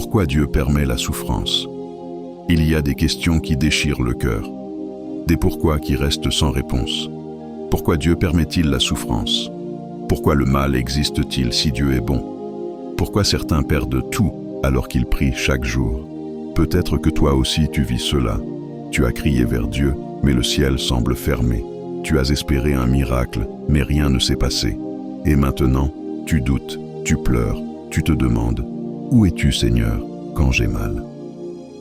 Pourquoi Dieu permet la souffrance? Il y a des questions qui déchirent le cœur, des pourquoi qui restent sans réponse. Pourquoi Dieu permet-il la souffrance? Pourquoi le mal existe-t-il si Dieu est bon? Pourquoi certains perdent tout alors qu'ils prient chaque jour? Peut-être que toi aussi tu vis cela. Tu as crié vers Dieu, mais le ciel semble fermé. Tu as espéré un miracle, mais rien ne s'est passé. Et maintenant, tu doutes, tu pleures, tu te demandes « Où es-tu, Seigneur, quand j'ai mal ?»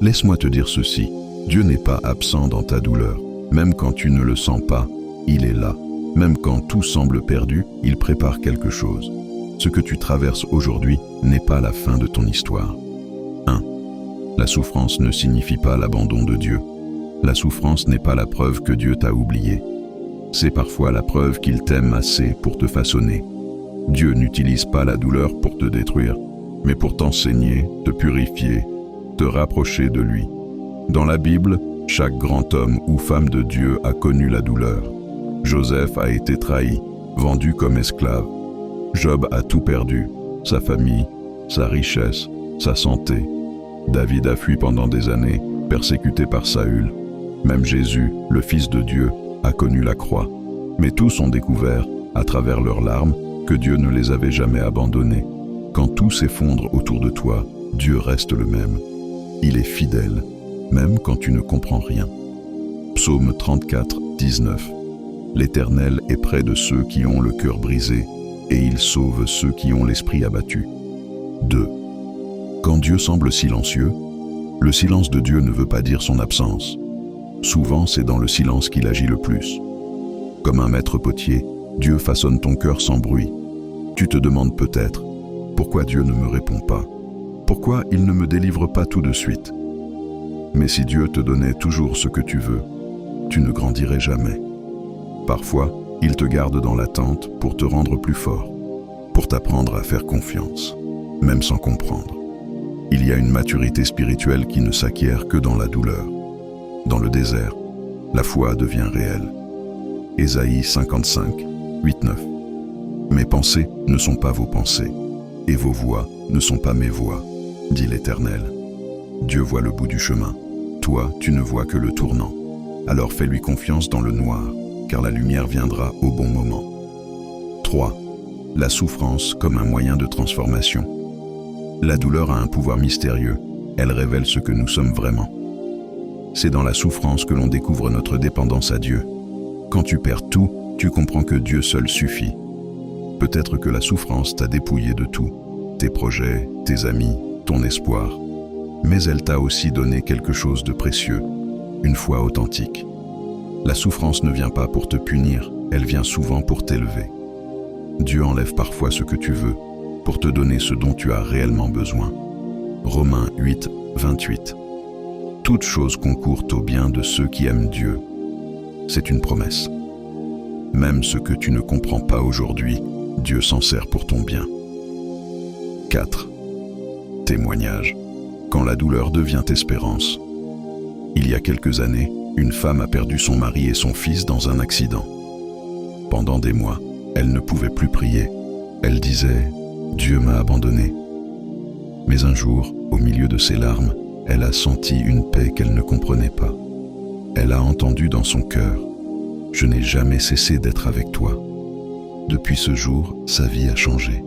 Laisse-moi te dire ceci, Dieu n'est pas absent dans ta douleur. Même quand tu ne le sens pas, il est là. Même quand tout semble perdu, il prépare quelque chose. Ce que tu traverses aujourd'hui n'est pas la fin de ton histoire. 1. La souffrance ne signifie pas l'abandon de Dieu. La souffrance n'est pas la preuve que Dieu t'a oublié. C'est parfois la preuve qu'il t'aime assez pour te façonner. Dieu n'utilise pas la douleur pour te détruire, mais pour t'enseigner, te purifier, te rapprocher de lui. Dans la Bible, chaque grand homme ou femme de Dieu a connu la douleur. Joseph a été trahi, vendu comme esclave. Job a tout perdu, sa famille, sa richesse, sa santé. David a fui pendant des années, persécuté par Saül. Même Jésus, le Fils de Dieu, a connu la croix. Mais tous ont découvert, à travers leurs larmes, que Dieu ne les avait jamais abandonnés. Quand tout s'effondre autour de toi, Dieu reste le même. Il est fidèle, même quand tu ne comprends rien. Psaume 34, 19. L'Éternel est près de ceux qui ont le cœur brisé, et il sauve ceux qui ont l'esprit abattu. 2. Quand Dieu semble silencieux, le silence de Dieu ne veut pas dire son absence. Souvent, c'est dans le silence qu'il agit le plus. Comme un maître potier, Dieu façonne ton cœur sans bruit. Tu te demandes peut-être, pourquoi Dieu ne me répond pas? Pourquoi il ne me délivre pas tout de suite? Mais si Dieu te donnait toujours ce que tu veux, tu ne grandirais jamais. Parfois, il te garde dans l'attente pour te rendre plus fort, pour t'apprendre à faire confiance, même sans comprendre. Il y a une maturité spirituelle qui ne s'acquiert que dans la douleur. Dans le désert, la foi devient réelle. Ésaïe 55, 8-9. Mes pensées ne sont pas vos pensées, et vos voix ne sont pas mes voix, dit l'Éternel. Dieu voit le bout du chemin. Toi, tu ne vois que le tournant. Alors fais-lui confiance dans le noir, car la lumière viendra au bon moment. 3. La souffrance comme un moyen de transformation. La douleur a un pouvoir mystérieux. Elle révèle ce que nous sommes vraiment. C'est dans la souffrance que l'on découvre notre dépendance à Dieu. Quand tu perds tout, tu comprends que Dieu seul suffit. Peut-être que la souffrance t'a dépouillé de tout, tes projets, tes amis, ton espoir. Mais elle t'a aussi donné quelque chose de précieux, une foi authentique. La souffrance ne vient pas pour te punir, elle vient souvent pour t'élever. Dieu enlève parfois ce que tu veux, pour te donner ce dont tu as réellement besoin. Romains 8, 28. Toutes choses concourent au bien de ceux qui aiment Dieu. C'est une promesse. Même ce que tu ne comprends pas aujourd'hui, Dieu s'en sert pour ton bien. 4. Témoignage. Quand la douleur devient espérance. Il y a quelques années, une femme a perdu son mari et son fils dans un accident. Pendant des mois, elle ne pouvait plus prier. Elle disait « Dieu m'a abandonné ». Mais un jour, au milieu de ses larmes, elle a senti une paix qu'elle ne comprenait pas. Elle a entendu dans son cœur « Je n'ai jamais cessé d'être avec toi ». Depuis ce jour, sa vie a changé.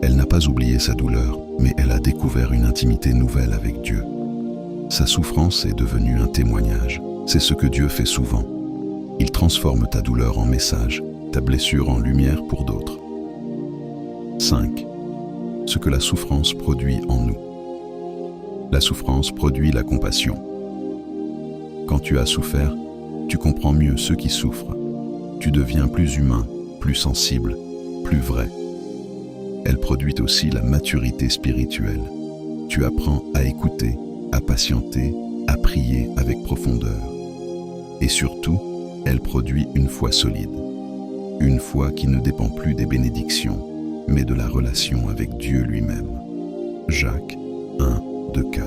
Elle n'a pas oublié sa douleur, mais elle a découvert une intimité nouvelle avec Dieu. Sa souffrance est devenue un témoignage. C'est ce que Dieu fait souvent. Il transforme ta douleur en message, ta blessure en lumière pour d'autres. 5. Ce que la souffrance produit en nous. La souffrance produit la compassion. Quand tu as souffert, tu comprends mieux ceux qui souffrent. Tu deviens plus humain, plus sensible, plus vrai. Elle produit aussi la maturité spirituelle. Tu apprends à écouter, à patienter, à prier avec profondeur. Et surtout, elle produit une foi solide. Une foi qui ne dépend plus des bénédictions, mais de la relation avec Dieu lui-même. Jacques 1, 2, 4.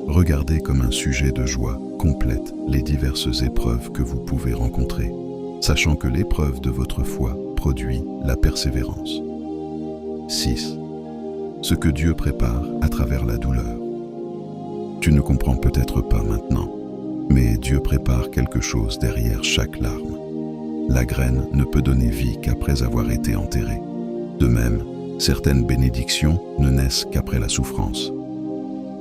Regardez comme un sujet de joie complète les diverses épreuves que vous pouvez rencontrer, sachant que l'épreuve de votre foi produit la persévérance. 6. ce que Dieu prépare à travers la douleur. Tu ne comprends peut-être pas maintenant, mais Dieu prépare quelque chose derrière chaque larme. La graine ne peut donner vie qu'après avoir été enterrée. De même, certaines bénédictions ne naissent qu'après la souffrance.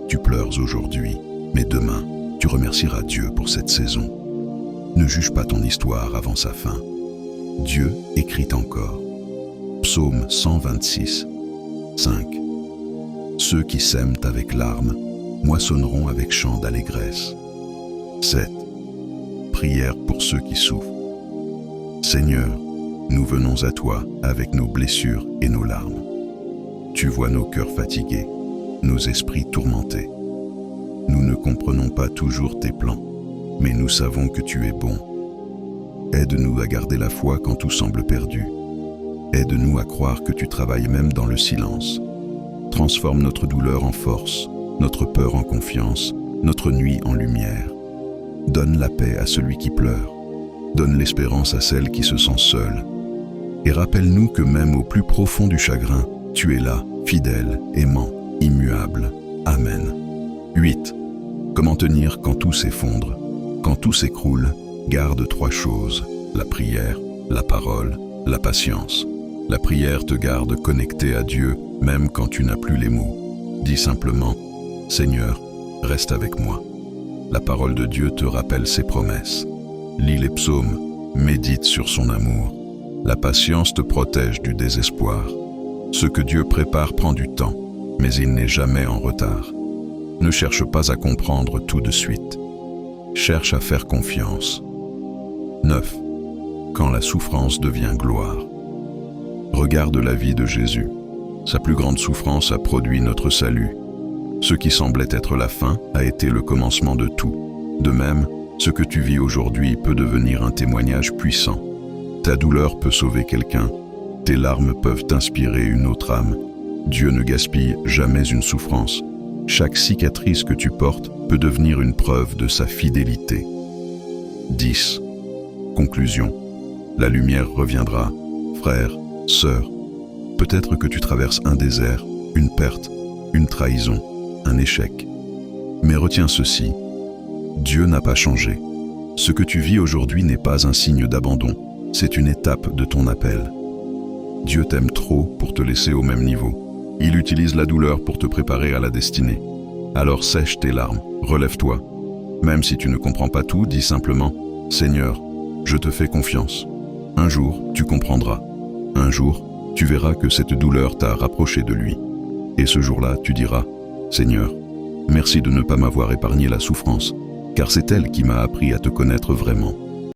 Tu pleures aujourd'hui, mais demain, tu remercieras Dieu pour cette saison. Ne juge pas ton histoire avant sa fin. Dieu écrit encore. Psaume 126, 5. Ceux qui sèment avec larmes moissonneront avec chant d'allégresse. 7. Prière pour ceux qui souffrent. Seigneur, nous venons à toi avec nos blessures et nos larmes. Tu vois nos cœurs fatigués, nos esprits tourmentés. Nous ne comprenons pas toujours tes plans, mais nous savons que tu es bon. Aide-nous à garder la foi quand tout semble perdu. Aide-nous à croire que tu travailles même dans le silence. Transforme notre douleur en force, notre peur en confiance, notre nuit en lumière. Donne la paix à celui qui pleure. Donne l'espérance à celle qui se sent seule. Et rappelle-nous que même au plus profond du chagrin, tu es là, fidèle, aimant, immuable. Amen. 8. Comment tenir quand tout s'effondre? Quand tout s'écroule, garde 3 choses, la prière, la parole, la patience. La prière te garde connecté à Dieu, même quand tu n'as plus les mots. Dis simplement, Seigneur, reste avec moi. La parole de Dieu te rappelle ses promesses. Lis les psaumes, médite sur son amour. La patience te protège du désespoir. Ce que Dieu prépare prend du temps, mais il n'est jamais en retard. Ne cherche pas à comprendre tout de suite. Cherche à faire confiance. 9. Quand la souffrance devient gloire. Regarde la vie de Jésus. Sa plus grande souffrance a produit notre salut. Ce qui semblait être la fin a été le commencement de tout. De même, ce que tu vis aujourd'hui peut devenir un témoignage puissant. Ta douleur peut sauver quelqu'un. Tes larmes peuvent inspirer une autre âme. Dieu ne gaspille jamais une souffrance. Chaque cicatrice que tu portes peut devenir une preuve de sa fidélité. 10. Conclusion. La lumière reviendra. Frère, sœur, peut-être que tu traverses un désert, une perte, une trahison, un échec. Mais retiens ceci. Dieu n'a pas changé. Ce que tu vis aujourd'hui n'est pas un signe d'abandon, c'est une étape de ton appel. Dieu t'aime trop pour te laisser au même niveau. Il utilise la douleur pour te préparer à la destinée. Alors sèche tes larmes, relève-toi. Même si tu ne comprends pas tout, dis simplement « Seigneur, je te fais confiance. Un jour, tu comprendras. Un jour, tu verras que cette douleur t'a rapproché de lui. Et ce jour-là, tu diras « Seigneur, merci de ne pas m'avoir épargné la souffrance, car c'est elle qui m'a appris à te connaître vraiment. »